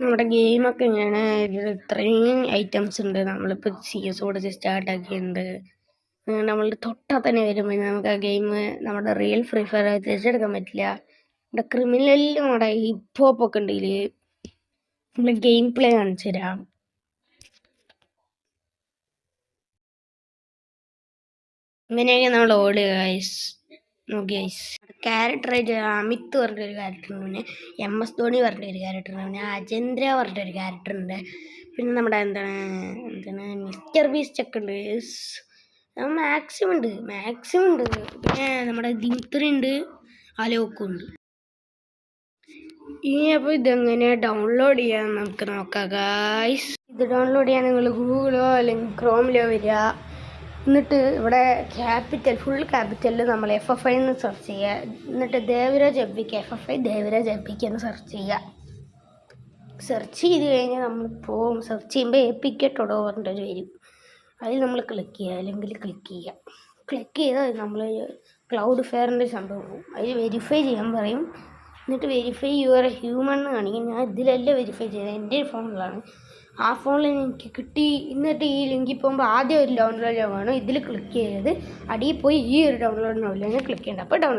നമ്മുടെ ഗെയിമൊക്കെ ഇങ്ങനെ ഇത്രയും ഐറ്റംസ് ഉണ്ട്. നമ്മളിപ്പോൾ CS കൊടുത്ത് സ്റ്റാർട്ടാക്കിയിട്ടുണ്ട്. നമ്മളുടെ തൊട്ടാൽ തന്നെ വരുമ്പോൾ നമുക്ക് ആ ഗെയിം നമ്മുടെ റിയൽ ഫ്രീ ഫയർ തിരിച്ചെടുക്കാൻ പറ്റില്ല. നമ്മുടെ ക്രിമിനലിൽ നമ്മുടെ ഹിപ്പ് ഹോപ്പ് ഒക്കെ ഉണ്ടെങ്കിൽ നമ്മൾ ഗെയിം പ്ലേ കാണിച്ചു തരാം. ഇങ്ങനെയൊക്കെ നമ്മൾ ഓടുക ഗൈസ്. ക്യാരക്ടറായിട്ട് അമിത് പറഞ്ഞൊരു ക്യാരക്ടറുണ്ട്, പിന്നെ MS ധോണി പറഞ്ഞൊരു ക്യാരക്ടറുണ്ട്, പിന്നെ അജേന്ദ്ര പറഞ്ഞൊരു ക്യാരക്ടറുണ്ട്, പിന്നെ നമ്മുടെ എന്താണ് മിസ്റ്റർ ബീസ്റ്റ് ഒക്കെ ഉണ്ട്. മാക്സിമം ഉണ്ട്. പിന്നെ നമ്മുടെ ദിമിത്രി ഉണ്ട്, അലോക്കും ഉണ്ട്. ഇനി അപ്പോൾ ഇതെങ്ങനെ ഡൗൺലോഡ് ചെയ്യാൻ നമുക്ക് നോക്കാം ഗായ്സ്. ഇത് ഡൗൺലോഡ് ചെയ്യാൻ നിങ്ങൾ ഗൂഗിളോ അല്ലെങ്കിൽ ക്രോമിലോ വരിക. എന്നിട്ട് ഇവിടെ ഫുൾ ക്യാപിറ്റലിൽ നമ്മൾ FFI എന്ന് സെർച്ച് ചെയ്യുക. എന്നിട്ട് Devaraj epic FFI Devaraj epic എന്ന് സെർച്ച് ചെയ്യുക. സെർച്ച് ചെയ്ത് കഴിഞ്ഞാൽ നമ്മൾ പോകും. സെർച്ച് ചെയ്യുമ്പോൾ എപ്പിക്കട്ടോടോ പറഞ്ഞിട്ട് വരും. അതിൽ നമ്മൾ ക്ലിക്ക് ചെയ്യുക, അല്ലെങ്കിൽ ക്ലിക്ക് ചെയ്താൽ നമ്മൾ ക്ലൗഡ് ഫെയറിൻ്റെ സംഭവം അതിൽ വെരിഫൈ ചെയ്യാൻ പറയും. എന്നിട്ട് വെരിഫൈ യുവർ ഹ്യൂമൺ എന്ന് കാണിക്കും. ഞാൻ ഇതിലല്ല വെരിഫൈ ചെയ്തത്, എൻ്റെ ഫോണിലാണ്. ആ ഫോണിൽ എനിക്ക് കിട്ടി. എന്നിട്ട് ഈ ലിങ്കിൽ പോകുമ്പോൾ ആദ്യം ഒരു ഡൗൺലോഡ് വേണം. ഇതിൽ ക്ലിക്ക് ചെയ്തത് അടിയിൽ പോയി ഈ ഒരു ഡൗൺലോഡിനാവില്ല, ഞാൻ ക്ലിക്ക് ചെയ്യേണ്ട. അപ്പോൾ ഡൗൺലോഡ്